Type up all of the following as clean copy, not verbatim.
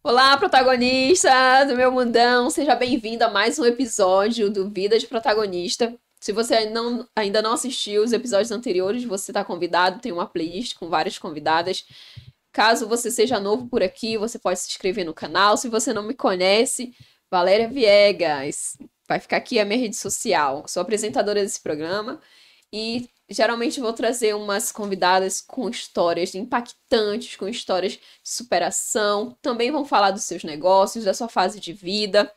Olá, protagonista do meu mundão, seja bem-vindo a mais um episódio do Vida de Protagonista. Se você ainda não assistiu os episódios anteriores, você está convidado, tem uma playlist com várias convidadas. Caso você seja novo por aqui, você pode se inscrever no canal. Se você não me conhece, Valéria Viegas, vai ficar aqui a minha rede social. Sou apresentadora desse programa e geralmente vou trazer umas convidadas com histórias impactantes, com histórias de superação. Também vão falar dos seus negócios, da sua fase de vida,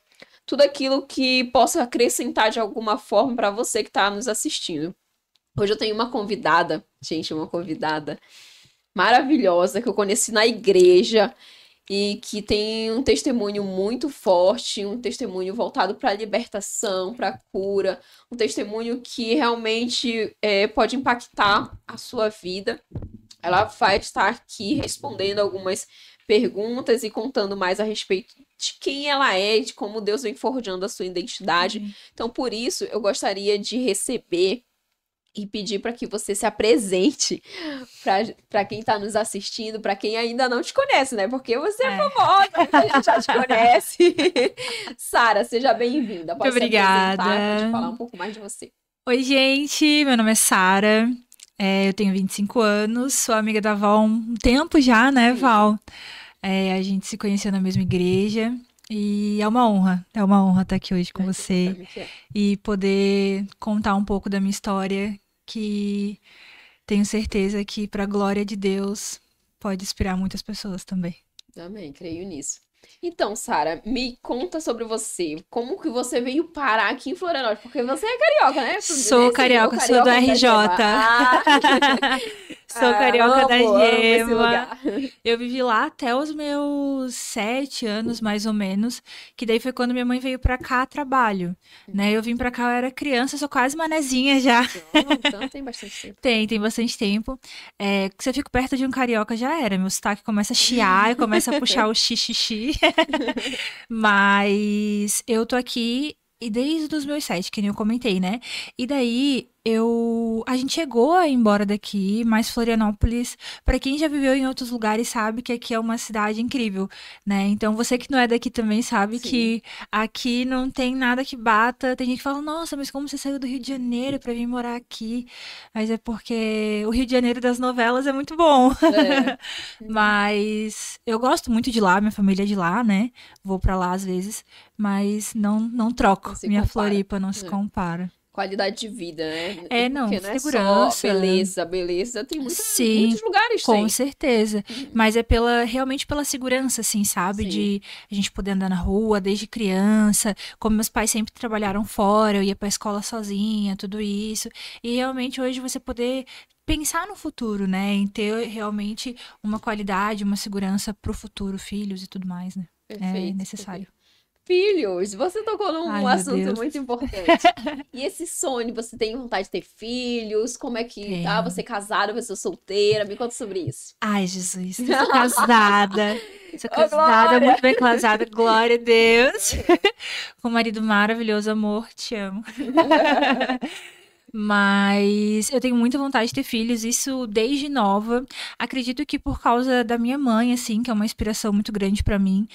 tudo aquilo que possa acrescentar de alguma forma para você que está nos assistindo. Hoje eu tenho uma convidada, gente, uma convidada maravilhosa que eu conheci na igreja e que tem um testemunho muito forte, um testemunho voltado para a libertação, para a cura, um testemunho que realmente pode impactar a sua vida. Ela vai estar aqui respondendo algumas perguntas e contando mais a respeito de quem ela é, de como Deus vem forjando a sua identidade. Então, por isso, eu gostaria de receber e pedir para que você se apresente para quem está nos assistindo, para quem ainda não te conhece, né? Porque você é famosa, muita gente já te conhece. Sara, seja bem-vinda. Muito Pode se apresentar, obrigada. pode falar um pouco mais de você. Oi, gente. Meu nome é Sara. Eu tenho 25 anos. Sou amiga da Val há um tempo já, né, Val? A gente se conheceu na mesma igreja. E é uma honra. É uma honra estar aqui hoje com você e poder contar um pouco da minha história, que tenho certeza que, para a glória de Deus, pode inspirar muitas pessoas também. Amém, creio nisso. Então, Sara, me conta sobre você. Como que você veio parar aqui em Florianópolis? Porque você é carioca, né? Sou carioca, sou do RJ. Sou carioca da Gema. Eu vivi lá até os meus 7 anos, mais ou menos, que daí foi quando minha mãe veio pra cá a trabalho, né? Eu vim pra cá, eu era criança, sou quase manezinha já. Então tem bastante tempo. Tem bastante tempo. Se eu fico perto de um carioca, já era. Meu sotaque começa a chiar, eu começo a puxar o xixi. Mas eu tô aqui e desde os meus 7, que nem eu comentei, né? E daí a gente chegou a ir embora daqui, mas Florianópolis, pra quem já viveu em outros lugares, sabe que aqui é uma cidade incrível, né? Então você que não é daqui também sabe que aqui não tem nada que bata. Tem gente que fala, nossa, mas como você saiu do Rio de Janeiro pra vir morar aqui? Mas é porque o Rio de Janeiro das novelas é muito bom. Mas eu gosto muito de lá, minha família é de lá, né? Vou pra lá às vezes, mas não troco. Minha Floripa não se compara. Qualidade de vida, né? Não, porque não é segurança. só beleza tem Sim, muitos lugares, com certeza. Mas é realmente pela segurança, assim, sabe? De a gente poder andar na rua desde criança. Como meus pais sempre trabalharam fora, eu ia pra escola sozinha, tudo isso. E realmente hoje você poder pensar no futuro, né? Em ter realmente uma qualidade, uma segurança pro futuro, filhos e tudo mais, né? Perfeito, É necessário. Filhos, você tocou num assunto muito importante. E esse sonho, você tem vontade de ter filhos? Como é que tá? Você é casada, você é solteira? Me conta sobre isso. Ai, Jesus, eu sou casada. Sou casada, muito bem casada, glória a Deus. Com um marido maravilhoso, amor, te amo. Mas eu tenho muita vontade de ter filhos, isso desde nova. Acredito que por causa da minha mãe, assim, que é uma inspiração muito grande pra mim,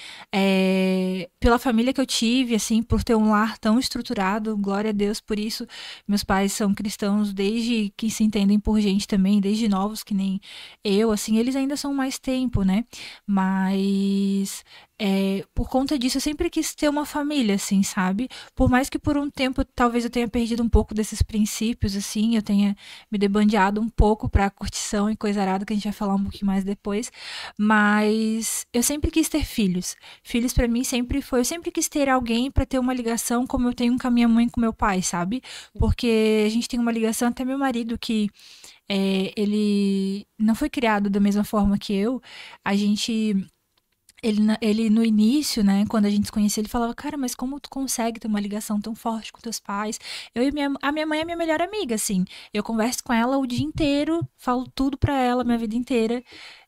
pela família que eu tive, assim, por ter um lar tão estruturado, glória a Deus por isso. Meus pais são cristãos desde que se entendem por gente também, desde novos, que nem eu, assim, eles ainda são mais tempo, né? Mas por conta disso, eu sempre quis ter uma família, assim, sabe? Por mais que por um tempo talvez eu tenha perdido um pouco desses princípios, assim, eu tenha me debandeado um pouco pra curtição e coisa arada, que a gente vai falar um pouquinho mais depois. Mas eu sempre quis ter filhos. Filhos pra mim sempre foi. Eu sempre quis ter alguém pra ter uma ligação como eu tenho com a minha mãe e com meu pai, sabe? Porque a gente tem uma ligação, até meu marido, que ele não foi criado da mesma forma que eu. A gente. Ele no início, né, quando a gente se conhecia, ele falava, cara, mas como tu consegue ter uma ligação tão forte com teus pais? A minha mãe é minha melhor amiga, assim. Eu converso com ela o dia inteiro, falo tudo pra ela, minha vida inteira.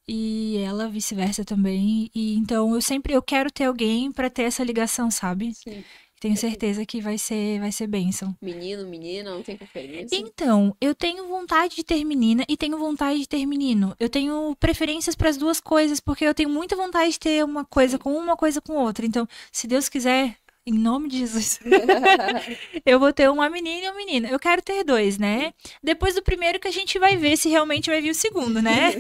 E ela vice-versa também. E então eu quero ter alguém pra ter essa ligação, sabe? Sim. Tenho certeza que vai ser bênção. Menino, menina, não tem preferência? Então, eu tenho vontade de ter menina e tenho vontade de ter menino. Eu tenho preferências para as duas coisas, porque eu tenho muita vontade de ter uma coisa com uma coisa com outra. Então, se Deus quiser, em nome de Jesus, eu vou ter uma menina e um menino. Eu quero ter dois, né? Depois do primeiro que a gente vai ver se realmente vai vir o segundo, né?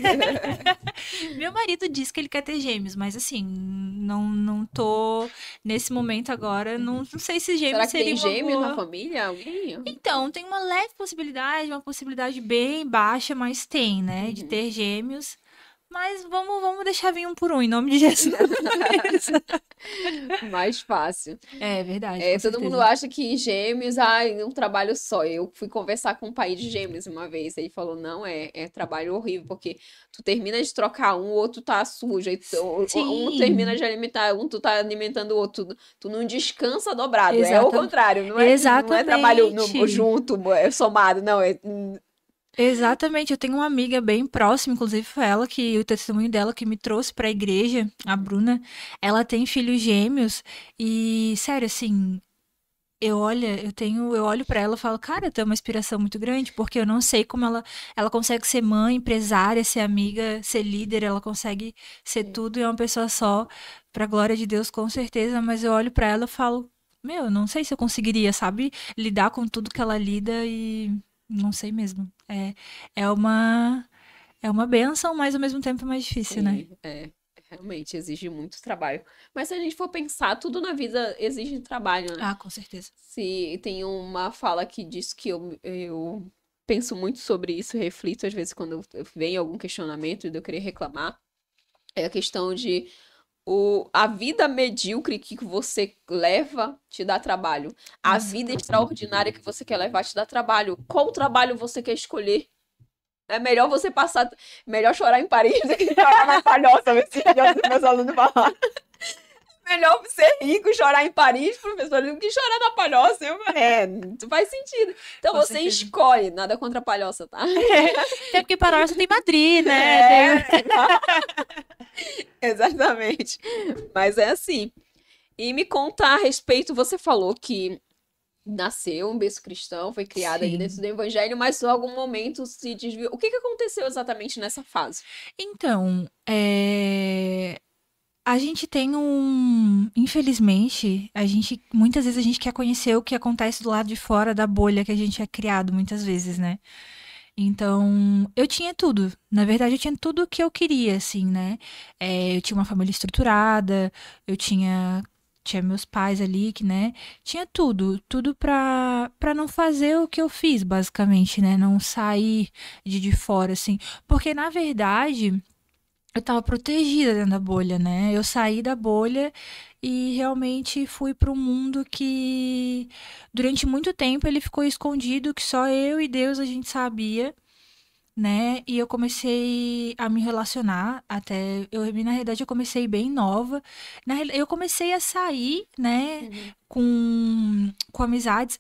Meu marido diz que ele quer ter gêmeos, mas assim, não tô nesse momento agora, não sei se Será gêmeos que tem seria uma gêmeos na boa. família? Alguém? Então, tem uma leve possibilidade, uma possibilidade bem baixa, mas tem, né, de ter gêmeos. Mas vamos deixar vir um por um, em nome de Jesus. Mais fácil. É verdade, com Todo mundo certeza. acha que gêmeos, um trabalho só. Eu fui conversar com um pai de gêmeos uma vez, aí ele falou, não, é trabalho horrível, porque tu termina de trocar um, o outro tá sujo, aí um termina Sim, de alimentar, tu tá alimentando o outro, tu não descansa dobrado, é o exata, contrário, não é trabalho exatamente. junto, é somado, não, Exatamente, eu tenho uma amiga bem próxima, inclusive foi ela que o testemunho dela que me trouxe para a igreja, a Bruna. Ela tem filhos gêmeos e, sério, assim, eu olho pra ela e falo, cara, tem uma inspiração muito grande, porque eu não sei como ela consegue ser mãe, empresária, ser amiga, ser líder, ela consegue ser tudo e é uma pessoa só, pra glória de Deus, com certeza, mas eu olho pra ela e falo, meu, não sei se eu conseguiria, sabe, lidar com tudo que ela lida e não sei mesmo. É é uma bênção, mas ao mesmo tempo é mais difícil, né? sim, realmente exige muito trabalho. Mas se a gente for pensar, tudo na vida exige trabalho, né? Ah, com certeza. Se tem uma fala que diz que eu penso muito sobre isso, reflito às vezes quando vem algum questionamento de eu querer reclamar, é a questão de a vida medíocre que você leva te dá trabalho. A Nossa. vida extraordinária que você quer levar te dá trabalho. Qual trabalho você quer escolher? É melhor você passar, melhor chorar em Paris do que chorar na Palhoça, esses dias meus alunos falaram. Melhor ser rico e chorar em Paris, professor, do que chorar na Palhoça. Não faz sentido. Então Com você certeza. escolhe, nada contra a Palhoça, tá? Até porque para você tem Madrid, né? É, exatamente. Mas é assim. E me conta a respeito, você falou que nasceu um berço cristão, foi criada ali dentro Sim. do evangelho, mas em algum momento se desviou. O que aconteceu exatamente nessa fase? Então, a gente tem infelizmente, muitas vezes a gente quer conhecer o que acontece do lado de fora da bolha que a gente é criado, muitas vezes, né? Então, eu tinha tudo. Na verdade, eu tinha tudo o que eu queria, assim, né? Eu tinha uma família estruturada, eu tinha meus pais ali, que, né? Tinha tudo pra não fazer o que eu fiz, basicamente, né? Não sair de fora, assim. Porque, na verdade, eu tava protegida dentro da bolha, né? Eu saí da bolha e realmente fui para um mundo que durante muito tempo ele ficou escondido, que só eu e Deus a gente sabia, né? E eu comecei a me relacionar até na realidade eu comecei bem nova. Eu comecei a sair, né, Uhum. com amizades.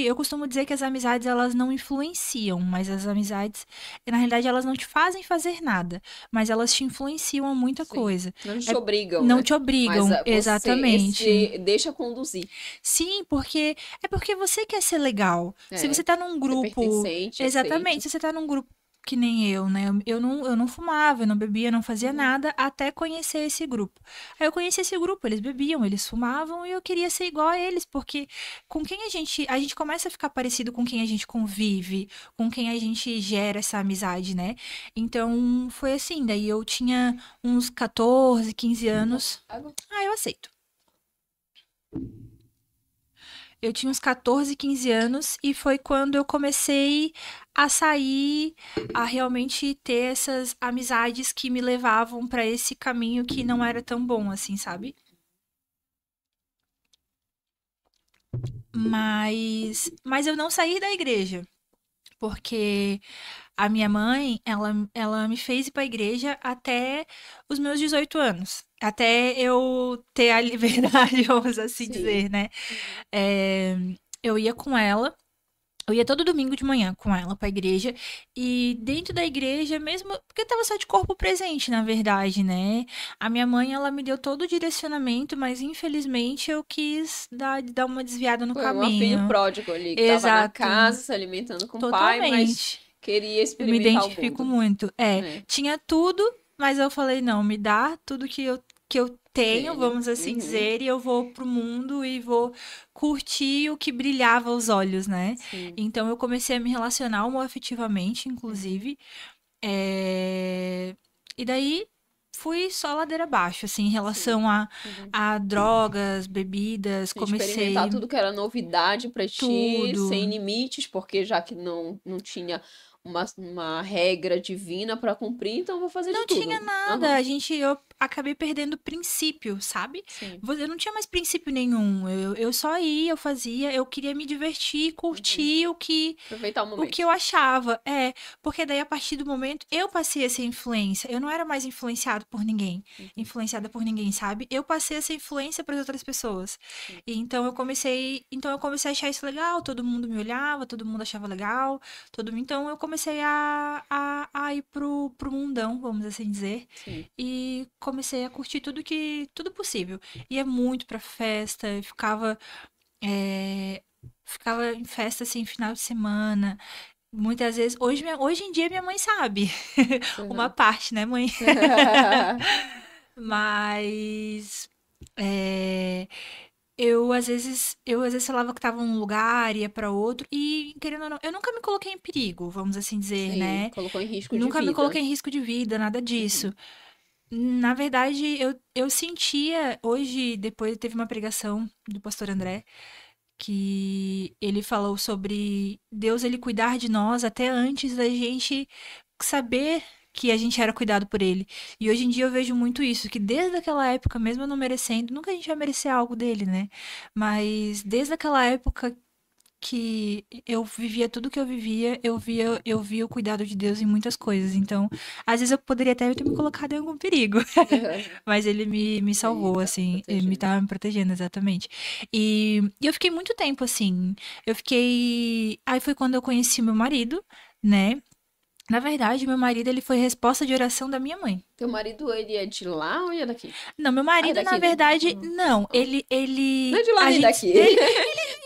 Eu costumo dizer que as amizades elas não influenciam, mas as amizades, na realidade, elas não te fazem fazer nada, mas elas te influenciam a muita Sim. coisa. Não te É- obrigam, não né? te Mas obrigam, você exatamente. esse deixa conduzir. Sim, porque é porque você quer ser legal. Se você É, tá num ser grupo, pertencente, exatamente, aceito. se você tá num grupo que nem eu, né? Eu não fumava, eu não bebia, não fazia Uhum. nada até conhecer esse grupo. Aí eu conheci esse grupo, eles bebiam, eles fumavam e eu queria ser igual a eles, porque com quem a gente começa a ficar parecido com quem a gente convive, com quem a gente gera essa amizade, né? Então foi assim, daí eu tinha uns 14, 15 anos. Água? Ah, eu aceito. Eu tinha uns 14, 15 anos e foi quando eu comecei a sair, a realmente ter essas amizades que me levavam para esse caminho que não era tão bom assim, sabe? Mas eu não saí da igreja, porque a minha mãe, ela me fez ir para a igreja até os meus 18 anos, até eu ter a liberdade, vamos assim Sim. dizer, né? Uhum. É, eu ia com ela. Eu ia todo domingo de manhã com ela pra igreja. E dentro da igreja, mesmo. Porque eu tava só de corpo presente, na verdade, né? A minha mãe, ela me deu todo o direcionamento, mas infelizmente eu quis dar uma desviada no Foi um filho caminho. pródigo ali, que tava na Exato. casa se alimentando com o pai, mas Totalmente. queria Eu me experimentar o identifico mundo. muito. É, Tinha tudo, mas eu falei, não, me dá tudo que eu tenho, tenho. vamos assim Uhum, dizer, e eu vou pro mundo e vou curtir o que brilhava aos olhos, né? sim. Então eu comecei a me relacionar homoafetivamente, Uhum, inclusive. E daí fui só ladeira abaixo, assim, em sim. relação Uhum. a drogas, bebidas, Experimentar comecei tudo que era novidade pra ti, tudo. sem limites, porque já que não tinha uma regra divina pra cumprir, então vou fazer de Não tinha tudo. nada. Aham, Eu acabei perdendo o princípio, sabe? sim. Eu não tinha mais princípio nenhum. Eu só ia, eu fazia, eu queria me divertir, Uhum. curtir Aproveitar o o que momento. eu achava. Porque daí a partir do momento eu passei a ser influência. Eu não era mais Uhum, influenciada por ninguém, sabe? Eu passei a ser influência para as outras pessoas. sim. E então eu comecei a achar isso legal, todo mundo me olhava, todo mundo achava legal, então eu comecei a ir pro mundão, vamos assim dizer, Sim. e comecei a curtir tudo possível. Ia muito pra festa, é, ficava em festa assim, final de semana. Muitas vezes, hoje em dia minha mãe sabe. Uma Uhum. parte, né, mãe? Mas é, eu às vezes falava que estava num lugar, ia pra outro, e querendo ou não, eu nunca me coloquei em perigo, vamos assim dizer, Sim, né? colocou em risco de Nunca me vida. coloquei em risco de vida, nada Uhum. disso. Na verdade, eu sentia, hoje, depois teve uma pregação do pastor André, que ele falou sobre Deus ele cuidar de nós até antes da gente saber que a gente era cuidado por ele. E hoje em dia eu vejo muito isso, que desde aquela época, mesmo eu não merecendo, nunca a gente vai merecer algo dele, né? Mas desde aquela época que eu vivia tudo que eu vivia, eu via o cuidado de Deus em muitas coisas. Então, às vezes eu poderia até ter me colocado em algum perigo. Mas ele me Aí salvou, tá assim, ele me protegendo. tava me protegendo, exatamente. E eu fiquei muito tempo assim. Eu fiquei. Aí foi quando eu conheci meu marido, né? Na verdade, meu marido, ele foi resposta de oração da minha mãe. Teu marido, ele é de lá ou ele é daqui? Não, meu Ah, é marido, na daqui, né? verdade, Uhum. não. Ah. Não é de lá A nem gente, daqui. ele,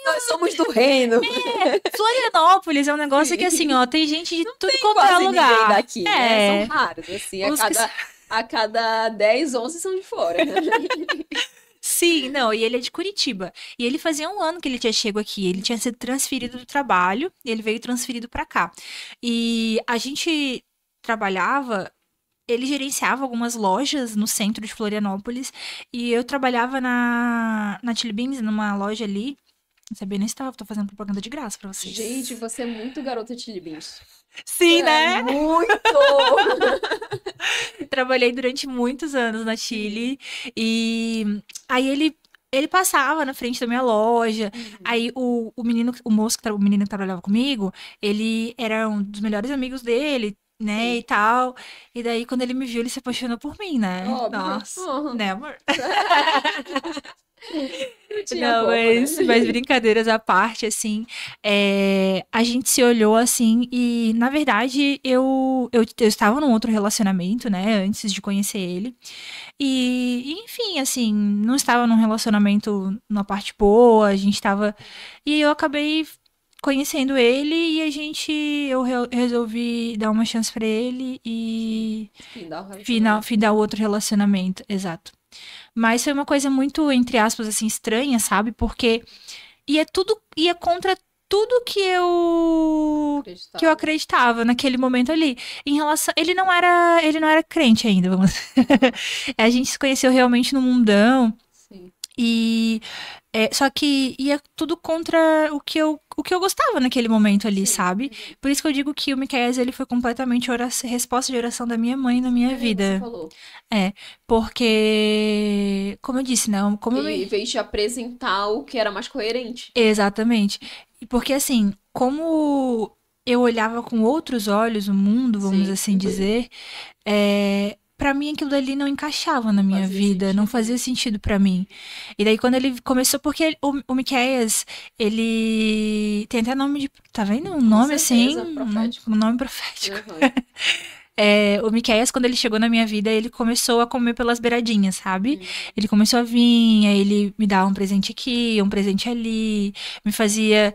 Nós somos do reino. Florianópolis é um negócio que, assim, Sim. ó, tem gente de Não tudo tem quanto é quase ninguém lugar. daqui, né? São raros, assim, Os que a cada 10, 11 são de fora. Sim, não, e ele é de Curitiba. E ele fazia um ano que ele tinha chego aqui. Ele tinha sido transferido do trabalho, e ele veio transferido pra cá. E a gente trabalhava, ele gerenciava algumas lojas no centro de Florianópolis, e eu trabalhava na Chili Beans, numa loja ali. Não sabia nem se tava, tô fazendo propaganda de graça pra Gente, vocês. você é muito garota Chili Beans. Sim, É né? muito! Trabalhei durante muitos anos na Sim. Chile e aí ele passava na frente da minha loja. Uhum. Aí o menino que trabalhava comigo, ele era um dos melhores amigos dele, né, e Sim. tal. E daí quando ele me viu, ele se apaixonou por mim, né? Óbvio. Nossa, Uhum. né, amor? Não tinha Não, como, né? mas brincadeiras à parte, assim, a gente se olhou assim e, na verdade, eu estava num outro relacionamento, né, antes de conhecer ele. Enfim, assim, não estava num relacionamento numa parte boa, a gente estava. E eu acabei conhecendo ele e resolvi dar uma chance pra ele Sim. e Fim da relacionamento. fim dar outro relacionamento, exato. Mas foi uma coisa muito, entre aspas, assim, estranha, sabe? Porque ia contra tudo que eu Acreditava. acreditava naquele momento ali. Em relação, ele não era crente ainda, vamos. A gente se conheceu realmente no mundão Sim. e só que ia tudo contra o que eu gostava naquele momento ali, Sim. sabe? Uhum. Por isso que eu digo que o Miqueias, ele foi completamente resposta de oração da minha mãe na minha É, você vida. falou. É, porque, como eu disse, né? Como eu Ele me, veio te apresentar o que era mais coerente. Exatamente. E porque assim, como eu olhava com outros olhos o mundo, vamos Sim. assim Uhum. dizer, pra mim aquilo dali não encaixava na minha vida, não fazia sentido pra mim. E daí quando ele começou, porque o Miqueias, ele tem até nome de, tá vendo? Um nome assim, um nome profético. O Miqueias, quando ele chegou na minha vida, ele começou a comer pelas beiradinhas, sabe? Ele começou a vir, aí ele me dava um presente aqui, um presente ali, me fazia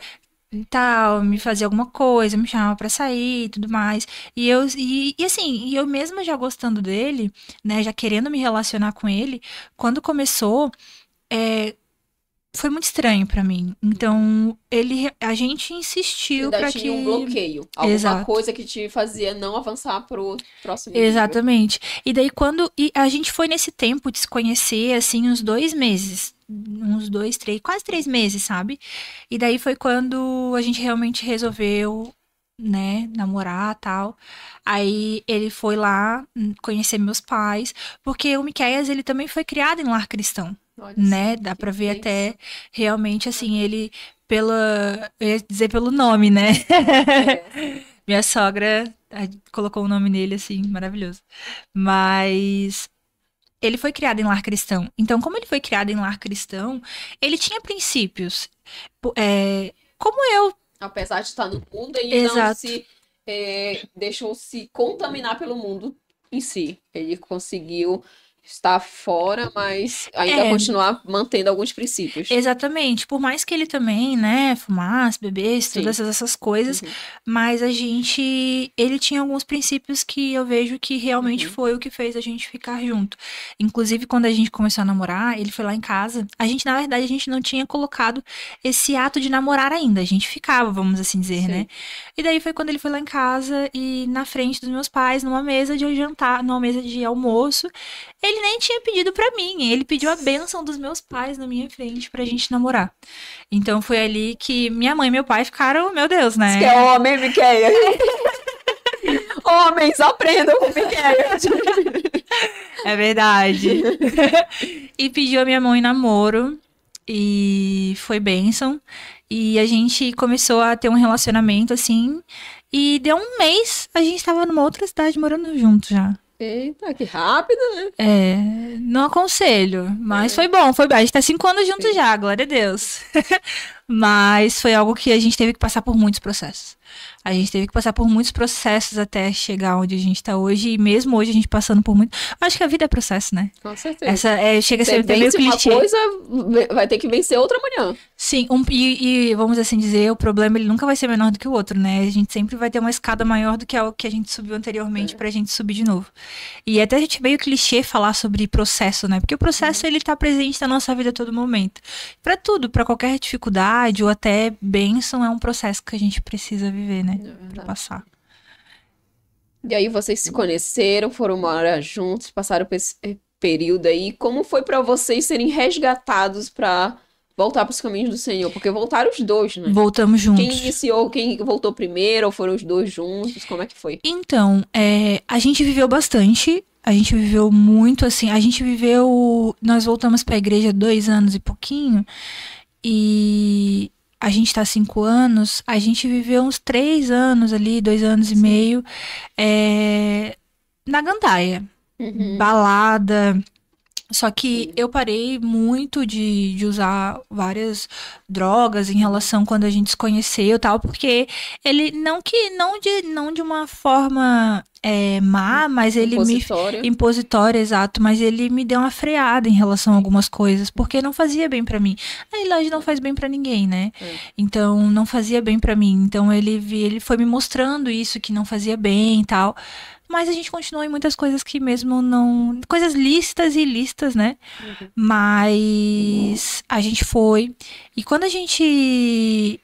tal, me fazia alguma coisa, me chamava pra sair e tudo mais. E eu mesma já gostando dele, né, já querendo me relacionar com ele, quando começou, foi muito estranho pra mim. Então, a gente insistiu Ainda pra tinha que um bloqueio, alguma Exato. coisa que te fazia não avançar pro próximo nível. Exatamente. E daí e a gente foi nesse tempo de se conhecer, assim, uns 2 meses. Uns 2, 3, quase 3 meses, sabe? E daí foi quando a gente realmente resolveu, né, namorar e tal. Aí ele foi lá conhecer meus pais, porque o Miqueias, ele também foi criado em lar cristão, Olha né? só, Dá que pra ver bênção. até realmente assim, ele eu ia dizer pelo nome, né? Minha sogra colocou o nome nele assim, maravilhoso. Mas ele foi criado em lar cristão. Então, como ele foi criado em lar cristão, ele tinha princípios. Como eu. Apesar de estar no mundo, ele não Exato. se deixou se contaminar pelo mundo em si. Ele conseguiu estar fora, mas ainda continuar mantendo alguns princípios. Exatamente. Por mais que ele também, né, fumasse, bebesse, Sim. todas essas coisas, mas ele tinha alguns princípios que eu vejo que realmente foi o que fez a gente ficar junto. Inclusive, quando a gente começou a namorar, ele foi lá em casa. Na verdade, a gente não tinha colocado esse ato de namorar ainda. A gente ficava, vamos assim dizer, Sim. né? E daí foi quando ele foi lá em casa e na frente dos meus pais, numa mesa de jantar, numa mesa de almoço, ele nem tinha pedido pra mim, ele pediu a bênção dos meus pais na minha frente pra gente namorar. Então foi ali que minha mãe e meu pai ficaram, meu Deus, né? Isso que é homem, Miqueias. Homens, aprendam com Miqueias. É verdade. E pediu a minha mão em namoro e foi bênção. E a gente começou a ter um relacionamento assim. E deu um mês, a gente tava numa outra cidade morando junto já. Eita, que rápido, né? Não aconselho, mas foi bom. A gente tá 5 anos juntos já, glória a Deus. Mas foi algo que a gente teve que passar por muitos processos. A gente teve que passar por muitos processos até chegar onde a gente tá hoje. E mesmo hoje a gente passando por muito. Acho que a vida é processo, né? Com certeza. Chega a ser até meio clichê. Uma coisa, vai ter que vencer outra amanhã. Sim, e vamos assim dizer, o problema ele nunca vai ser menor do que o outro, né? A gente sempre vai ter uma escada maior do que a que a gente subiu anteriormente pra gente subir de novo. E até a gente meio clichê falar sobre processo, né? Porque o processo ele tá presente na nossa vida a todo momento. Pra tudo, pra qualquer dificuldade ou até bênção, é um processo que a gente precisa viver, né? Pra passar. E aí vocês se conheceram, foram morar juntos, passaram por esse período aí. Como foi pra vocês serem resgatados pra voltar pros caminhos do Senhor? Porque voltaram os dois, né? Voltamos juntos. Quem voltou primeiro, ou foram os dois juntos? Como é que foi? Então, a gente viveu bastante. A gente viveu muito, assim. Nós voltamos pra igreja 2 anos e pouquinho. E a gente tá 5 anos. A gente viveu uns 3 anos ali, 2 anos e meio. Na gandaia. Balada. Só que eu parei muito de usar várias drogas em relação quando a gente se conheceu e tal, porque ele não de uma forma má, mas ele impositória, exato, mas ele me deu uma freada em relação a algumas coisas, porque não fazia bem pra mim. Na realidade não faz bem pra ninguém, né? Então não fazia bem pra mim. Então ele foi me mostrando isso que não fazia bem e tal. Mas a gente continuou em muitas coisas que mesmo não... Coisas lícitas e ilícitas, né? Mas a gente foi. E quando a gente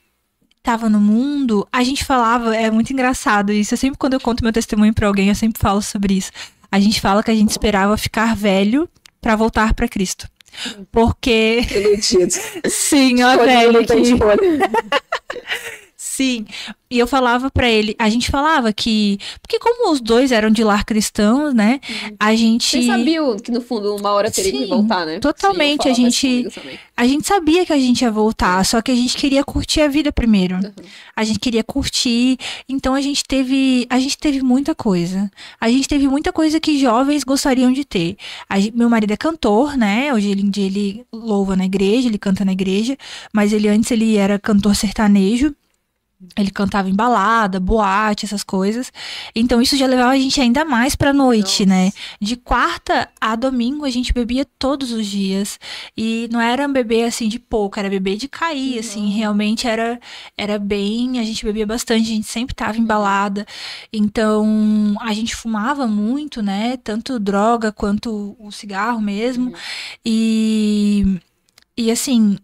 tava no mundo, a gente falava... É muito engraçado isso. Quando eu conto meu testemunho pra alguém, eu sempre falo sobre isso. A gente fala que a gente esperava ficar velho pra voltar pra Cristo. Porque... Iludido. Sim, ó, velho. Sim. E eu falava pra ele, a gente falava que, porque como os dois eram de lar cristãos, né? A gente Vocês sabiam que no fundo uma hora teria que Sim, voltar, né? Sim, eu totalmente. falava isso comigo também. A gente sabia que a gente ia voltar, só que a gente queria curtir a vida primeiro. A gente queria curtir, então a gente teve muita coisa. A gente teve muita coisa que jovens gostariam de ter. Meu marido é cantor, né? Hoje em dia ele louva na igreja, ele canta na igreja, mas antes ele era cantor sertanejo. Ele cantava em balada, boate, essas coisas. Então isso já levava a gente ainda mais pra noite, né? De quarta a domingo a gente bebia todos os dias. E não era um bebê assim de pouco, era bebê de cair, assim. Realmente era bem. A gente bebia bastante, a gente sempre tava em balada. Então a gente fumava muito, né? Tanto droga quanto o cigarro mesmo. E assim.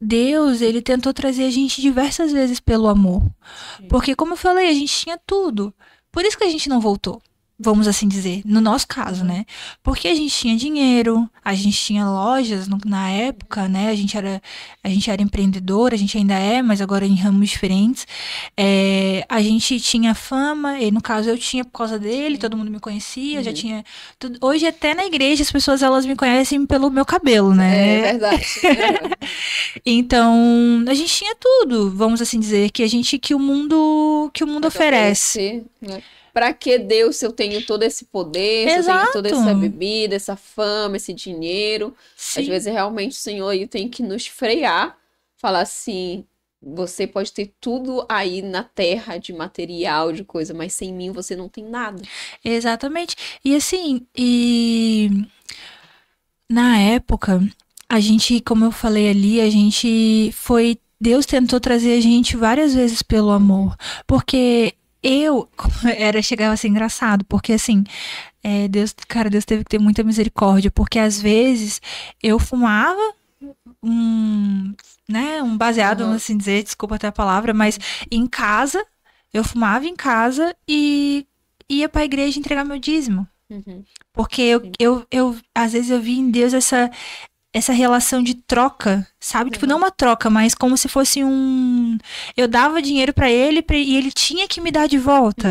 Deus, ele tentou trazer a gente diversas vezes pelo amor. Porque, como eu falei, a gente tinha tudo. Por isso que a gente não voltou. Vamos assim dizer, no nosso caso, né? Porque a gente tinha dinheiro, a gente tinha lojas na época, né? A gente era empreendedor, a gente ainda é, mas agora em ramos diferentes. A gente tinha fama, e no caso eu tinha por causa dele, todo mundo me conhecia, já tinha tudo. Hoje até na igreja as pessoas elas me conhecem pelo meu cabelo, né? É verdade. Então, a gente tinha tudo, vamos assim dizer, que o mundo oferece. Né? Pra que Deus, se eu tenho todo esse poder, se eu tenho toda essa bebida, essa fama, esse dinheiro? Sim. Às vezes, realmente, o Senhor aí tem que nos frear, falar assim, você pode ter tudo aí na terra de material, de coisa, mas sem mim você não tem nada. Exatamente. E assim, na época, a gente, como eu falei ali, Deus tentou trazer a gente várias vezes pelo amor. Porque chegava a ser engraçado, porque assim, Deus teve que ter muita misericórdia, porque às vezes eu fumava um baseado, vamos assim dizer, desculpa até a palavra, mas em casa, eu fumava em casa e ia pra igreja entregar meu dízimo. Porque eu às vezes eu vi em Deus essa relação de troca, sabe? Tipo, não uma troca, mas como se fosse eu dava dinheiro pra ele e ele tinha que me dar de volta.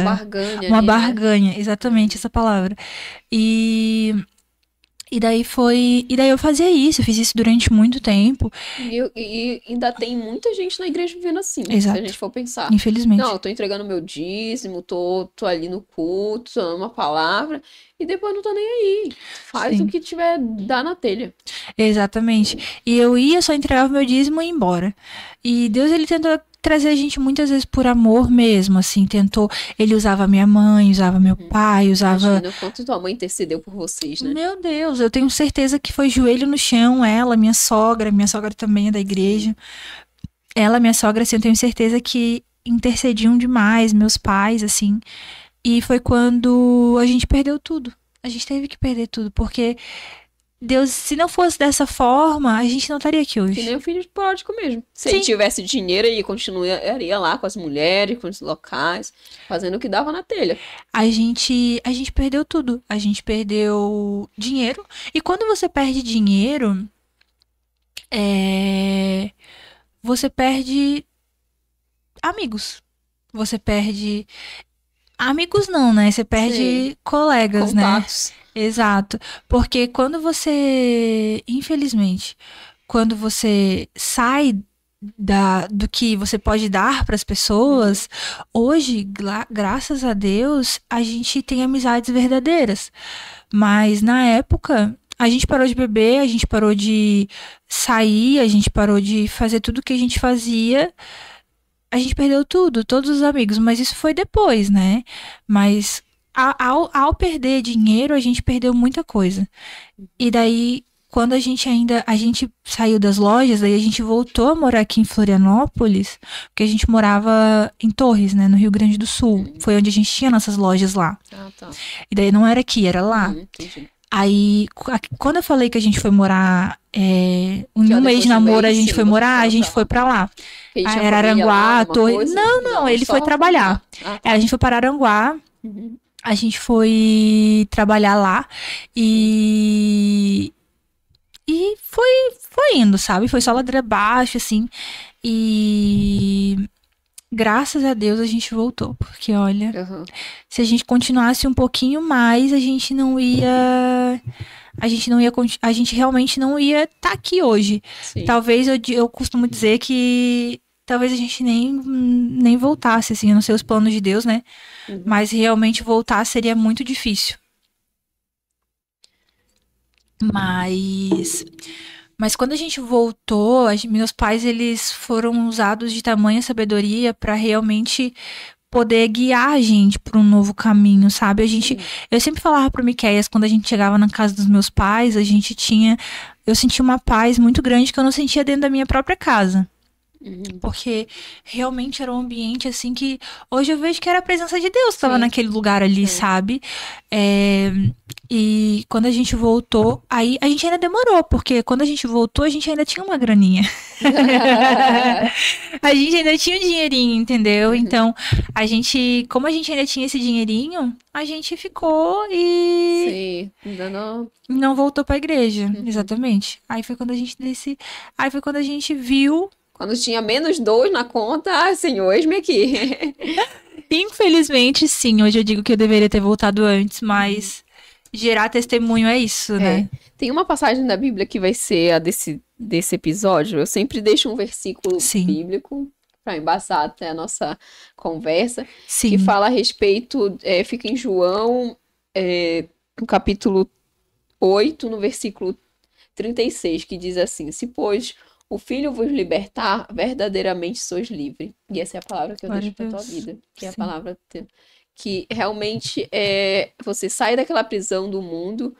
Uma barganha, né? Exatamente essa palavra. E daí eu fazia isso, eu fiz isso durante muito tempo. E ainda tem muita gente na igreja vivendo assim, exato. Se a gente for pensar. Infelizmente. Não, eu tô entregando meu dízimo, tô ali no culto, tô dando uma palavra, e depois não tô nem aí. Faz o que tiver, dá na telha. Exatamente. E eu ia, só entregava meu dízimo e ia embora. E Deus, ele tentou trazer a gente muitas vezes por amor mesmo, assim, ele usava minha mãe, usava meu pai, usava... Imagina o quanto tua mãe intercedeu por vocês, né? Meu Deus, eu tenho certeza que foi joelho no chão, minha sogra também é da igreja. Ela, minha sogra, assim, eu tenho certeza que intercediam demais, meus pais, assim. E foi quando a gente perdeu tudo. A gente teve que perder tudo, porque... Deus, se não fosse dessa forma, a gente não estaria aqui hoje. Que nem o filho pródigo mesmo. Se ele tivesse dinheiro, ele continuaria lá com as mulheres, com os locais, fazendo o que dava na telha. A gente perdeu tudo. A gente perdeu dinheiro. E quando você perde dinheiro, você perde amigos. Você perde... Amigos não, né? Você perde colegas, contatos, né? Exato. Porque quando você, infelizmente, quando você sai do que você pode dar para as pessoas, hoje, graças a Deus, a gente tem amizades verdadeiras. Mas na época, a gente parou de beber, a gente parou de sair, a gente parou de fazer tudo que a gente fazia. A gente perdeu tudo, todos os amigos, mas isso foi depois, né? Mas ao perder dinheiro, a gente perdeu muita coisa. E daí, quando a gente saiu das lojas, aí a gente voltou a morar aqui em Florianópolis, porque a gente morava em Torres, né, no Rio Grande do Sul. Foi onde a gente tinha nossas lojas lá. Tá. E daí não era aqui, era lá. Entendi. Aí, quando eu falei que a gente foi morar, em um mês de namoro a gente foi morar, a gente foi pra lá. Araranguá, Torres. Não, ele foi trabalhar. A gente foi para Araranguá. A gente foi trabalhar lá e foi indo, sabe? Foi só ladeira abaixo, assim. E graças a Deus a gente voltou, porque olha, Aham. se a gente continuasse um pouquinho mais, a gente realmente não ia estar aqui hoje. Sim. Talvez eu costumo dizer que talvez a gente nem voltasse, assim, eu não sei os planos de Deus, né? Uhum. Mas realmente voltar seria muito difícil. Mas, mas quando a gente voltou, meus pais eles foram usados de tamanha sabedoria para realmente poder guiar a gente para um novo caminho, sabe? Sim. Eu sempre falava pro Miqueias, quando a gente chegava na casa dos meus pais, eu sentia uma paz muito grande que eu não sentia dentro da minha própria casa. Uhum. Porque realmente era um ambiente assim que hoje eu vejo que era a presença de Deus que estava Sim. naquele lugar ali, É. sabe? É, e quando a gente voltou, aí a gente ainda demorou, porque quando a gente voltou, a gente ainda tinha uma graninha. A gente ainda tinha um dinheirinho, entendeu? Uhum. Então, como a gente ainda tinha esse dinheirinho, a gente ficou e Sim. Ainda não. não voltou pra igreja, Uhum. exatamente. Aí foi quando a gente viu. Quando tinha -2 na conta, senhor, eis-me aqui. Infelizmente, sim, hoje eu digo que eu deveria ter voltado antes, Uhum. mas gerar testemunho é isso, É. né? Tem uma passagem da Bíblia que vai ser a desse episódio. Eu sempre deixo um versículo Sim, bíblico para embasar até a nossa conversa, que sim, fala a respeito, fica em João, no capítulo 8, no versículo 36, que diz assim: Se, pois, o Filho vos libertar, verdadeiramente sois livre. E essa é a palavra que eu glória deixo a para tua Deus. vida, que é a Sim, palavra que realmente você sai daquela prisão do mundo,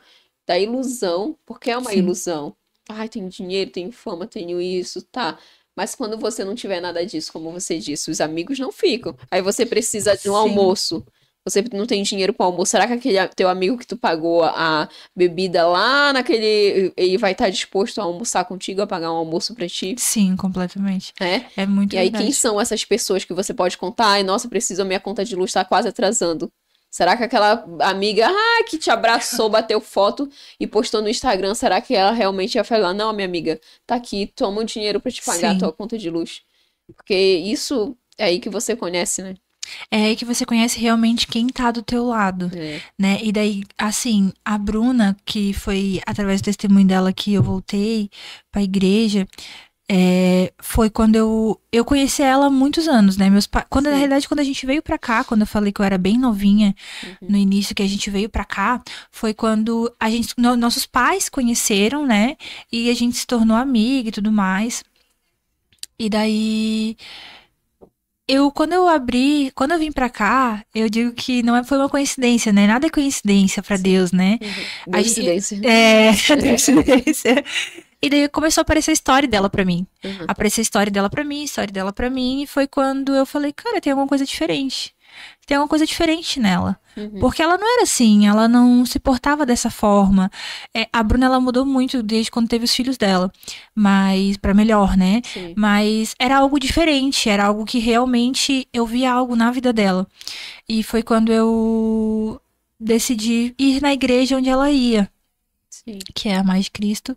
da ilusão, porque é uma sim, ilusão. Ai, tenho dinheiro, tenho fama, tenho isso, tá. Mas quando você não tiver nada disso, como você disse, os amigos não ficam. Aí você precisa de um sim, almoço. Você não tem dinheiro para almoço. Será que aquele teu amigo que tu pagou a bebida lá naquele. Ele vai estar disposto a almoçar contigo, a pagar um almoço para ti? sim, completamente. É? É muito E aí, quem verdade. são essas pessoas que você pode contar? Ai, nossa, preciso, a minha conta de luz tá quase atrasando. Será que aquela amiga, que te abraçou, bateu foto e postou no Instagram, será que ela realmente ia falar, não, minha amiga, tá aqui, toma o dinheiro pra te pagar a tua Sim. conta de luz? Porque isso é aí que você conhece, né? É aí que você conhece realmente quem tá do teu lado, É. né? E daí, assim, a Bruna, que foi através do testemunho dela que eu voltei pra igreja, foi quando eu conheci ela há muitos anos, né? Quando, na Sim. realidade, quando a gente veio pra cá, quando eu falei que eu era bem novinha, Uhum. no início que a gente veio pra cá, foi quando nossos pais conheceram, né? E a gente se tornou amiga e tudo mais. E daí, quando eu vim pra cá, eu digo que foi uma coincidência, né? Nada é coincidência pra Sim. Deus, né? Uhum. A Deus gente, incidência. coincidência. E daí começou a aparecer a história dela pra mim. Uhum. Apareceu a história dela pra mim, a história dela pra mim, e foi quando eu falei, cara, tem alguma coisa diferente. Tem alguma coisa diferente nela. Uhum. Porque ela não era assim, ela não se portava dessa forma. A Bruna, ela mudou muito desde quando teve os filhos dela, mas pra melhor, né? Sim. Mas era algo diferente, era algo que realmente eu via algo na vida dela. E foi quando eu decidi ir na igreja onde ela ia, Sim. que é a Mais Cristo,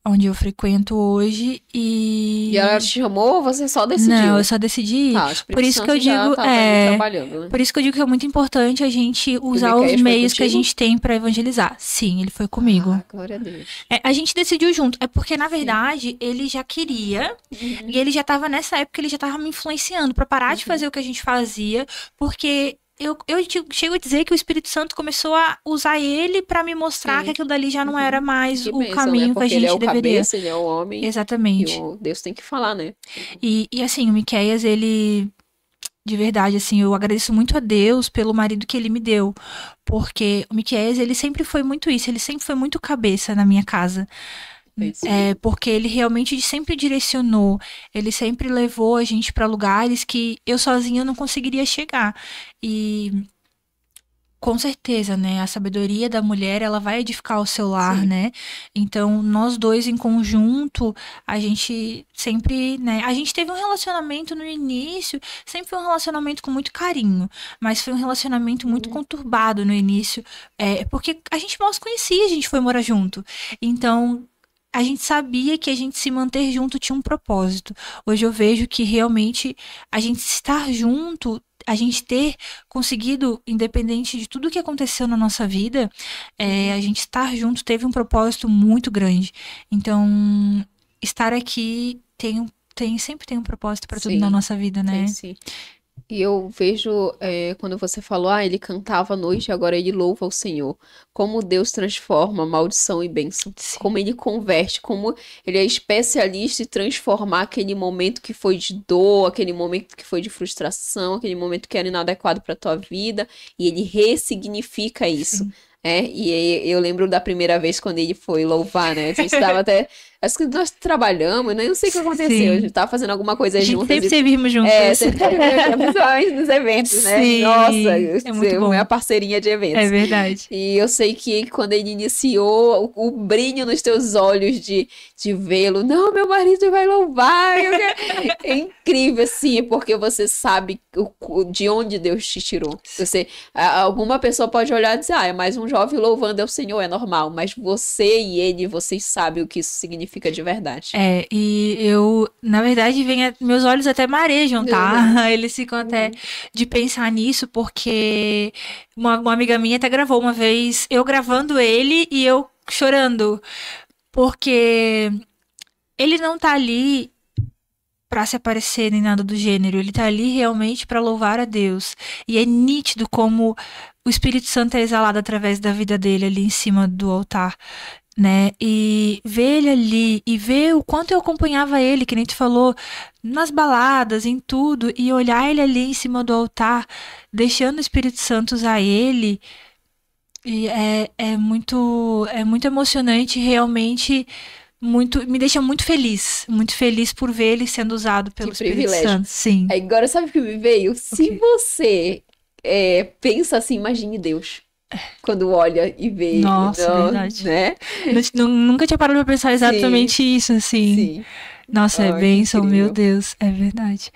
onde eu frequento hoje. E ela te chamou ou você só Não, eu decidiu? só decidi ir. Tá, o Por Espírito isso que eu Santo já digo, tava ali trabalhando, né? por isso que eu digo que é muito importante a gente E o usar os Miqueias foi meios que a contigo? gente tem pra evangelizar. Sim, ele foi comigo. Ah, glória a Deus. A gente decidiu junto. É porque, na Sim. verdade, ele já queria. Uhum. E ele já tava nessa época, ele já tava me influenciando pra parar de Uhum. fazer o que a gente fazia. Porque chego a dizer que o Espírito Santo começou a usar ele pra me mostrar que Sim. aquilo dali já não era Uhum. mais Que o bênção, né? caminho que a Porque ele é gente o deveria. cabeça, ele é o homem e Exatamente. o Deus tem que falar, né? E assim, o Miqueias, ele. De verdade, assim, eu agradeço muito a Deus pelo marido que ele me deu. Porque o Miqueias, ele sempre foi muito isso, ele sempre foi muito cabeça na minha casa. Bênção. Porque ele realmente sempre direcionou, ele sempre levou a gente para lugares que eu sozinha não conseguiria chegar. E com certeza, né, a sabedoria da mulher, ela vai edificar o seu lar, Sim. né? Então, nós dois em conjunto, a gente sempre, né, a gente teve um relacionamento no início, sempre foi um relacionamento com muito carinho, mas foi um relacionamento muito Uhum. conturbado no início, porque a gente mal se conhecia, a gente foi morar junto. Então, a gente sabia que a gente se manter junto tinha um propósito. Hoje eu vejo que realmente a gente estar junto, a gente ter conseguido, independente de tudo que aconteceu na nossa vida, a gente estar junto teve um propósito muito grande. Então, estar aqui sempre tem um propósito para tudo na nossa vida, né? Sim. E eu vejo, quando você falou, ele cantava à noite, agora ele louva ao Senhor. Como Deus transforma maldição em bênção. Sim. Como ele converte, como ele é especialista em transformar aquele momento que foi de dor, aquele momento que foi de frustração, aquele momento que era inadequado para tua vida, e ele ressignifica isso. E eu lembro da primeira vez quando ele foi louvar, né? A gente estava até... Acho que nós trabalhamos, né? Eu não sei o que aconteceu. A gente tava fazendo alguma coisa juntos. Sempre servimos juntos. Sempre principalmente nos eventos, né? Sim, Nossa, é muito bom. É a parceirinha de eventos. É verdade. E eu sei que quando ele iniciou, o brilho nos teus olhos de vê-lo. Não, meu marido vai louvar. É incrível, assim, porque você sabe de onde Deus te tirou. Alguma pessoa pode olhar e dizer, é mais um jovem louvando ao Senhor, é normal. Mas você e ele, vocês sabem o que isso significa de verdade. E eu, na verdade, meus olhos até marejam, tá? Eles ficam até de pensar nisso, porque uma amiga minha até gravou uma vez, eu gravando ele e eu chorando, porque ele não tá ali pra se aparecer nem nada do gênero, ele tá ali realmente pra louvar a Deus. E é nítido como o Espírito Santo é exalado através da vida dele ali em cima do altar, né? E ver ele ali e ver o quanto eu acompanhava ele, que nem tu falou, nas baladas, em tudo, e olhar ele ali em cima do altar, deixando o Espírito Santo usar ele, e é muito emocionante, realmente. Me deixa muito feliz por ver ele sendo usado pelo Espírito Santo. Sim. Agora, sabe o que me veio? Se você pensa assim, imagine Deus. Quando olha e vê. Nossa, verdade. Né? Nunca tinha parado pra pensar exatamente isso, assim. Sim. Nossa, é bênção, meu Deus. É verdade.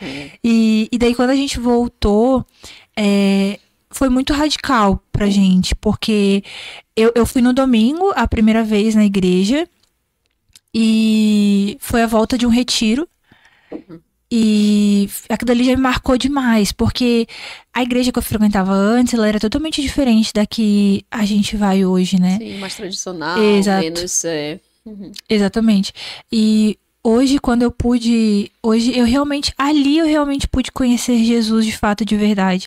E daí, quando a gente voltou, foi muito radical pra gente, porque eu fui no domingo, a primeira vez na igreja, e foi a volta de um retiro. E aquilo ali já me marcou demais, porque a igreja que eu frequentava antes, ela era totalmente diferente da que a gente vai hoje, né? Sim, mais tradicional, menos... Exatamente. E hoje, quando eu pude... eu realmente pude conhecer Jesus de fato, de verdade.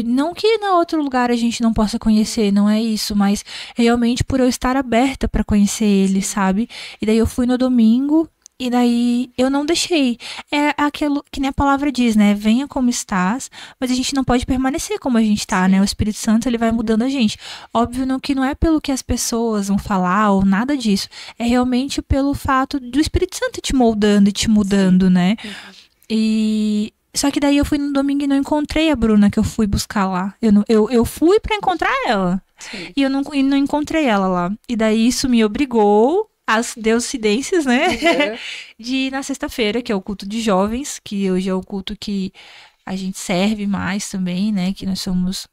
Não que em outro lugar a gente não possa conhecer, não é isso, mas realmente por eu estar aberta para conhecer ele, sabe? E daí eu fui no domingo, e daí eu não deixei. É aquilo que nem a palavra diz, né? Venha como estás, mas a gente não pode permanecer como a gente tá, né? O Espírito Santo, ele vai mudando a gente. Óbvio que não é pelo que as pessoas vão falar ou nada disso. É realmente pelo fato do Espírito Santo te moldando e te mudando, né? E... Só que daí eu fui no domingo e não encontrei a Bruna que eu fui buscar lá. Eu fui pra encontrar ela. Sim. E eu não encontrei ela lá. E daí isso me obrigou as deucidências, né? De ir na sexta-feira, que é o culto de jovens, que hoje é o culto que a gente serve mais também, né? Que nós somos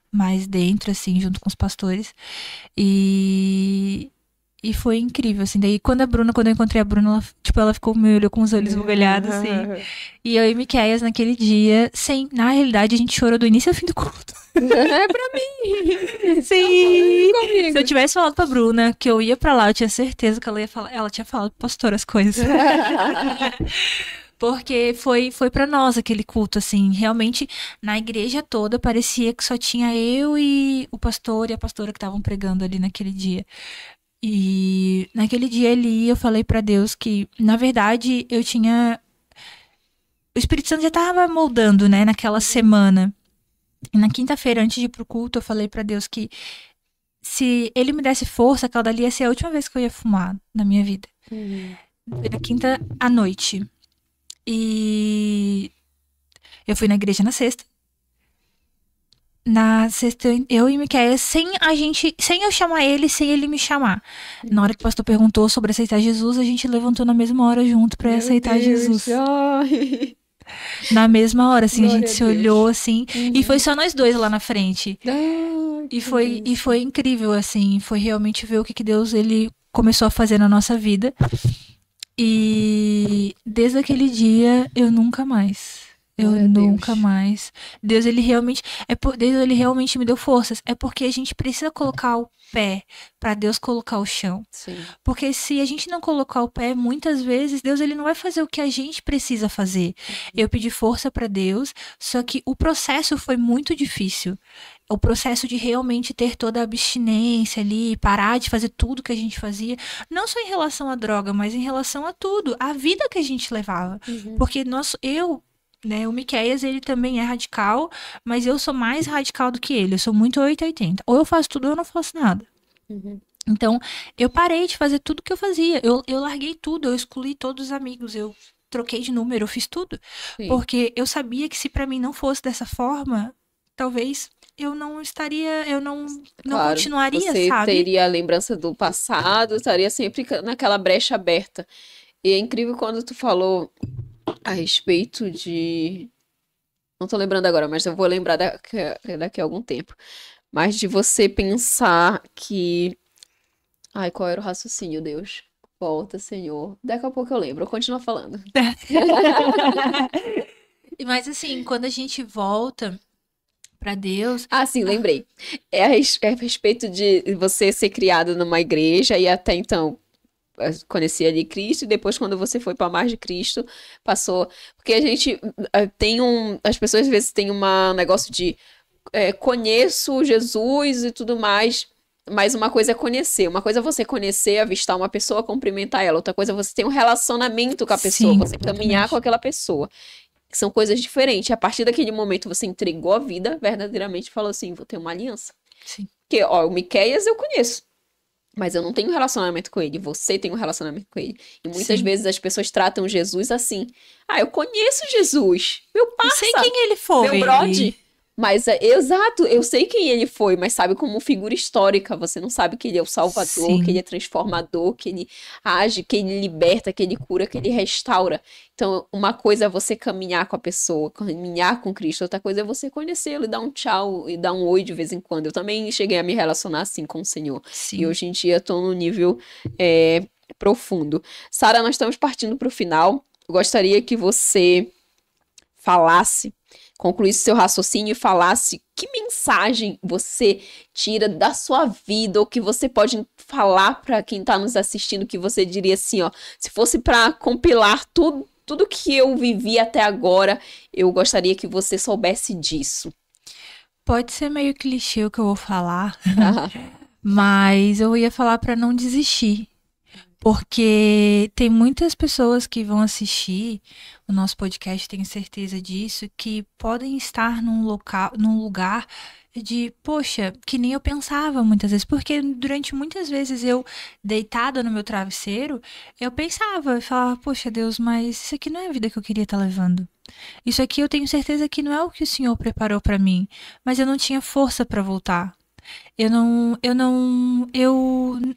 mais dentro, assim, junto com os pastores. E foi incrível, assim. Daí, quando eu encontrei a Bruna, ela ficou me olhou com os olhos bugalhados, assim. E eu e Miqueias, naquele dia, na realidade, a gente chorou do início ao fim do culto. É pra mim. Sim. Se eu tivesse falado pra Bruna que eu ia pra lá, eu tinha certeza que ela ia falar. Ela tinha falado pro pastor as coisas. Porque foi pra nós aquele culto, assim. Realmente, na igreja toda, parecia que só tinha eu e o pastor e a pastora que estavam pregando ali naquele dia. E naquele dia ali eu falei pra Deus que, na verdade, o Espírito Santo já tava moldando, né, naquela semana. E na quinta-feira, antes de ir pro culto, eu falei pra Deus que se ele me desse força, aquela dali ia ser a última vez que eu ia fumar na minha vida. Foi na quinta à noite. E eu fui na igreja na sexta. Na sexta, eu e Miqueias, sem eu chamar ele, sem ele me chamar. Na hora que o pastor perguntou sobre aceitar Jesus, a gente levantou na mesma hora junto pra aceitar Jesus. Ai. Na mesma hora, assim, Glória a gente se olhou, assim, e foi só nós dois lá na frente. E foi incrível, assim, foi realmente ver o que Deus, ele começou a fazer na nossa vida. E desde aquele dia, eu nunca mais. Eu Glória a nunca Deus. mais. Deus, ele realmente. Deus, ele realmente me deu forças. É porque a gente precisa colocar o pé para Deus colocar o chão. Sim. Porque se a gente não colocar o pé, muitas vezes Deus ele não vai fazer o que a gente precisa fazer. Eu pedi força para Deus, só que o processo foi muito difícil. O processo de realmente ter toda a abstinência ali, parar de fazer tudo que a gente fazia, não só em relação à droga, mas em relação a tudo, a vida que a gente levava. Uhum. Porque né, o Miqueias, ele também é radical, mas eu sou mais radical do que ele. Eu sou muito 880. Ou eu faço tudo ou eu não faço nada. Uhum. Então, eu parei de fazer tudo que eu fazia. Eu larguei tudo, eu excluí todos os amigos, eu troquei de número, eu fiz tudo. Sim. Porque eu sabia que se pra mim não fosse dessa forma, talvez eu não estaria, eu não Claro, continuaria, você sabe? teria a lembrança do passado, estaria sempre naquela brecha aberta. E é incrível quando tu falou a respeito de. Não tô lembrando agora, mas eu vou lembrar daqui a algum tempo. Mas de você pensar que. Ai, qual era o raciocínio, Deus? Volta, Senhor. Daqui a pouco eu lembro, eu continuo falando. Mas assim, quando a gente volta pra Deus, Ah, sim, lembrei. É a respeito de você ser criado numa igreja e até então conhecia ali Cristo, e depois, quando você foi para mais de Cristo, passou. Porque a gente tem um. As pessoas às vezes têm um negócio de conheço Jesus e tudo mais. Mas uma coisa é conhecer, uma coisa é você conhecer, avistar uma pessoa, cumprimentar ela, outra coisa é você ter um relacionamento com a pessoa, sim, você caminhar exatamente. com aquela pessoa. São coisas diferentes. A partir daquele momento você entregou a vida, verdadeiramente falou assim, vou ter uma aliança. Sim. Porque, ó, o Miqueias eu conheço. Mas eu não tenho relacionamento com ele, você tem um relacionamento com ele. E muitas Sim. vezes as pessoas tratam Jesus assim. Ah, eu conheço Jesus, meu Eu sei parça, quem ele foi. meu brode. Mas, exato, eu sei quem ele foi, mas sabe como figura histórica. Você não sabe que ele é o Salvador, Sim. que ele é transformador, que ele age, que ele liberta, que ele cura, que ele restaura. Então, uma coisa é você caminhar com a pessoa, caminhar com Cristo. Outra coisa é você conhecê-lo e dar um tchau e dar um oi de vez em quando. Eu também cheguei a me relacionar assim com o Senhor. Sim. E hoje em dia estou num nível profundo. Sara, nós estamos partindo para o final. Eu gostaria que você falasse, concluísse seu raciocínio e falasse que mensagem você tira da sua vida, ou que você pode falar para quem está nos assistindo, que você diria assim, ó, se fosse para compilar tudo que eu vivi até agora, eu gostaria que você soubesse disso. Pode ser meio clichê o que eu vou falar, Ah, mas eu ia falar pra não desistir. Porque tem muitas pessoas que vão assistir o nosso podcast, tenho certeza disso, que podem estar num lugar de, poxa, que nem eu pensava muitas vezes. Porque durante muitas vezes eu, deitada no meu travesseiro, eu pensava, eu falava, poxa Deus, mas isso aqui não é a vida que eu queria estar levando. Isso aqui eu tenho certeza que não é o que o Senhor preparou pra mim, mas eu não tinha força pra voltar.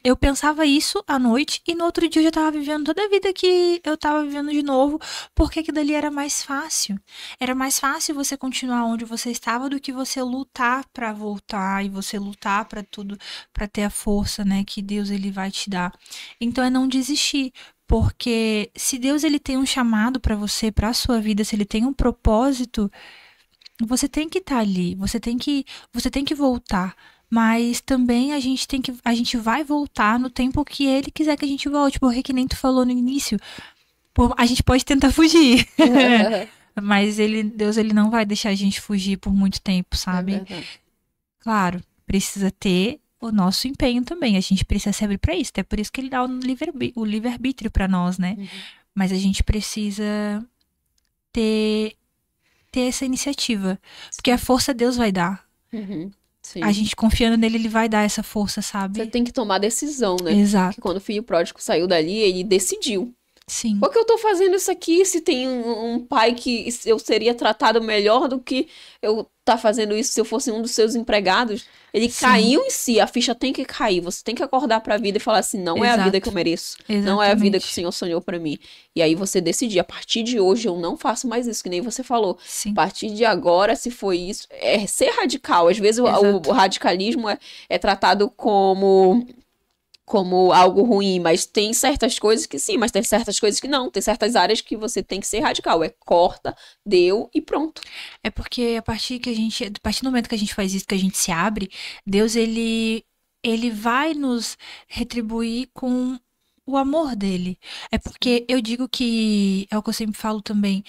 Eu pensava isso à noite e no outro dia eu já tava vivendo toda a vida que eu tava vivendo de novo, porque aquilo dali era mais fácil. Era mais fácil você continuar onde você estava do que você lutar pra voltar e você lutar pra tudo, pra ter a força, né, que Deus ele vai te dar. Então é não desistir, porque se Deus ele tem um chamado pra você, pra sua vida, se ele tem um propósito, você tem que estar ali, você tem que voltar. Mas também a gente vai voltar no tempo que ele quiser que a gente volte, porque que nem tu falou no início, a gente pode tentar fugir, mas Deus ele não vai deixar a gente fugir por muito tempo, é sabe? verdade. Claro, precisa ter o nosso empenho também, a gente precisa se abrir para isso, até por isso que ele dá o livre-arbítrio para nós, né? Uhum. Mas a gente precisa ter essa iniciativa, porque a força Deus vai dar. Uhum. Sim. A gente confiando nele, ele vai dar essa força, Você sabe? tem que tomar decisão, né? Exato. Que quando o filho pródigo saiu dali, ele decidiu. Sim. Por que eu tô fazendo isso aqui se tem um pai que eu seria tratado melhor do que eu tá fazendo isso se eu fosse um dos seus empregados? Ele Sim. caiu em si, a ficha tem que cair. Você tem que acordar pra vida e falar assim, não é a vida Exato. que eu mereço. Não Exatamente. é a vida que o Senhor sonhou pra mim. E aí você decidir, a partir de hoje eu não faço mais isso, que nem você falou. Sim. A partir de agora, se foi isso, é ser radical. Às vezes o Exato. radicalismo é tratado como como algo ruim, mas tem certas coisas que sim, mas tem certas coisas que não. Tem certas áreas que você tem que ser radical. É corta, deu e pronto. É porque a partir do momento que a gente faz isso, que a gente se abre, Deus ele vai nos retribuir com o amor dele. É porque eu digo que é o que eu sempre falo também.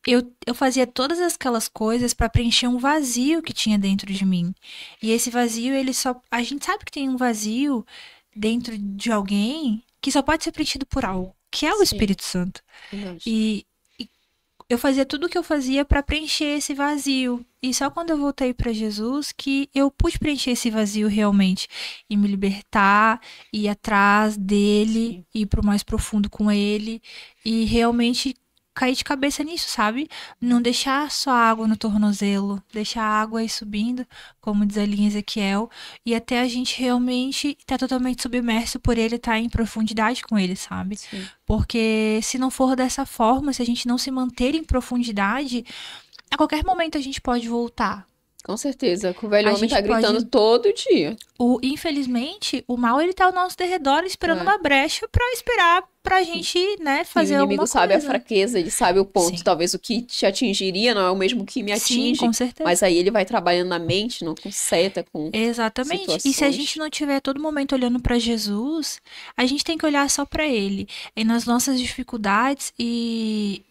Eu fazia todas aquelas coisas para preencher um vazio que tinha dentro de mim. E esse vazio, ele só. A gente sabe que tem um vazio dentro de alguém que só pode ser preenchido por algo, que é o Sim, Espírito Santo. verdade. E eu fazia tudo o que eu fazia para preencher esse vazio. E só quando eu voltei para Jesus que eu pude preencher esse vazio realmente e me libertar, ir atrás dele, ir pro mais profundo com ele e realmente cair de cabeça nisso, sabe? Não deixar só água no tornozelo, deixar a água aí subindo, como diz ali em Ezequiel, e até a gente realmente estar totalmente submerso por ele, estar em profundidade com ele, sabe? Sim. Porque se não for dessa forma, se a gente não se manter em profundidade, a qualquer momento a gente pode voltar. Com certeza, que o velho A homem tá gente gritando pode. todo dia. Infelizmente, o mal ele tá ao nosso derredor esperando É. uma brecha pra esperar pra gente, né, E o fazer inimigo alguma sabe a coisa. fraqueza, ele sabe o ponto. Sim. Talvez o que te atingiria não é o mesmo que me Sim, atinge. com certeza. Mas aí ele vai trabalhando na mente, não com seta, com Exatamente. E se a gente situações. não tiver todo momento olhando pra Jesus, a gente tem que olhar só pra ele. E nas nossas dificuldades e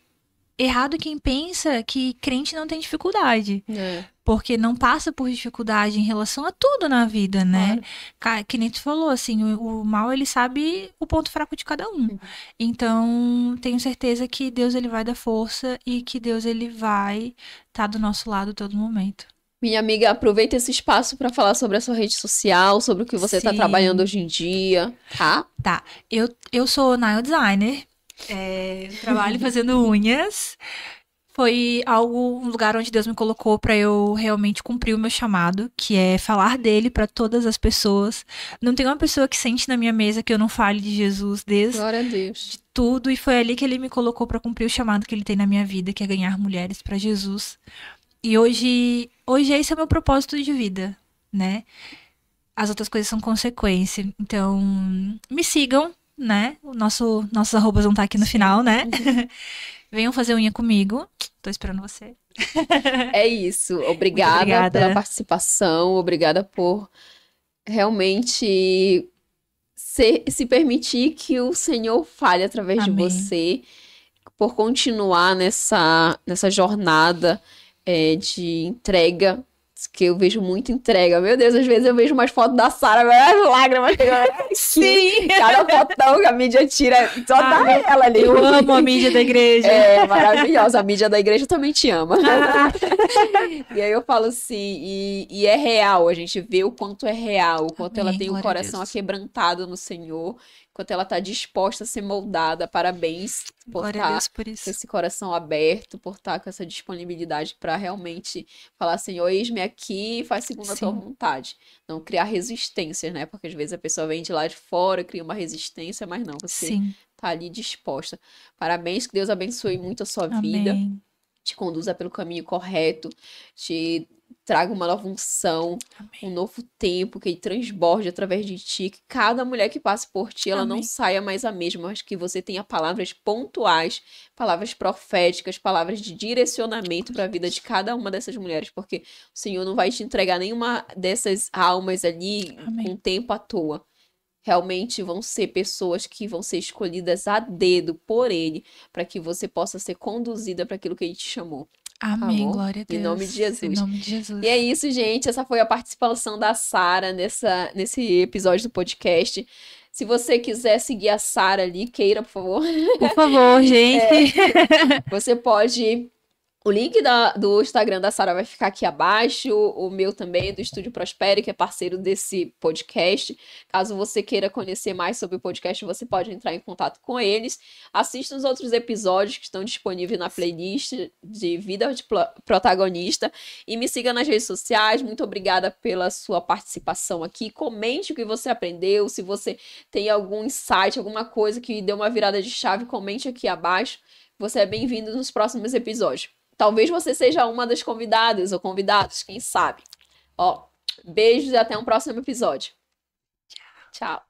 errado quem pensa que crente não tem dificuldade. É, Porque não passa por dificuldade em relação a tudo na vida, né? claro. Que nem tu falou, assim, o mal ele sabe o ponto fraco de cada um. Uhum. Então, tenho certeza que Deus ele vai dar força e que Deus ele vai estar do nosso lado todo momento. Minha amiga, aproveita esse espaço para falar sobre a sua rede social, sobre o que você está trabalhando Sim, hoje em dia, tá? tá. Eu sou nail designer, eu trabalho fazendo unhas. Foi algo, um lugar onde Deus me colocou para eu realmente cumprir o meu chamado, que é falar dele para todas as pessoas. Não tem uma pessoa que sente na minha mesa que eu não fale de Jesus desde Glória a Deus. tudo, e foi ali que ele me colocou para cumprir o chamado que ele tem na minha vida, que é ganhar mulheres para Jesus. E hoje esse é o meu propósito de vida, né? As outras coisas são consequência. Então, me sigam, né? Nossos arrobas vão estar aqui no Sim. final, né? Venham fazer unha comigo. Tô esperando você. É isso. Muito Obrigada pela obrigada. participação, obrigada por realmente se permitir que o Senhor fale através de Amém. você, por continuar nessa jornada de entrega, que eu vejo muito entrega. Meu Deus, às vezes eu vejo umas fotos da Sara, as lágrimas chegando aqui. Sim! Cada fotão que a mídia tira, só tá Ai, ela ali. eu amo a mídia da igreja. É maravilhosa, a mídia da igreja também te ama. Ah, E aí eu falo assim, e é real, a gente vê o quanto é real, o quanto ela amém, tem o glória a coração Deus. aquebrantado no Senhor, o quanto ela tá disposta a ser moldada. Parabéns por Glória a estar Deus por com isso. esse coração aberto, por estar com essa disponibilidade para realmente falar, Senhor, eis-me aqui, faz segundo a tua Sim, vontade. Não criar resistências, né? Porque às vezes a pessoa vem de lá de fora, cria uma resistência, mas não, você sim. tá ali disposta. Parabéns, que Deus abençoe muito a sua vida, Amém. te conduza pelo caminho correto, te traga uma nova unção, um Amém. novo tempo que transborde através de ti, que cada mulher que passe por ti, ela não Amém. saia mais a mesma, mas que você tenha palavras pontuais, palavras proféticas, palavras de direcionamento para a vida de cada uma dessas mulheres, porque o Senhor não vai te entregar nenhuma dessas almas ali com Amém. tempo à toa. Realmente vão ser pessoas que vão ser escolhidas a dedo por Ele, para que você possa ser conduzida para aquilo que Ele te chamou. Tá Amém. bom? Glória a Em nome de Deus. Em Jesus. nome de E é Jesus. isso, gente. Essa foi a participação da Sara nesse episódio do podcast. Se você quiser seguir a Sara ali, queira, por favor. Por favor, gente. Você pode. O link do Instagram da Sara vai ficar aqui abaixo, o meu também, do Estúdio Prospere, que é parceiro desse podcast. Caso você queira conhecer mais sobre o podcast, você pode entrar em contato com eles. Assista os outros episódios que estão disponíveis na playlist de Vida de Protagonista. E me siga nas redes sociais. Muito obrigada pela sua participação aqui. Comente o que você aprendeu. Se você tem algum insight, alguma coisa que deu uma virada de chave, comente aqui abaixo. Você é bem-vindo nos próximos episódios. Talvez você seja uma das convidadas ou convidados, quem sabe. Ó, beijos e até um próximo episódio. Tchau.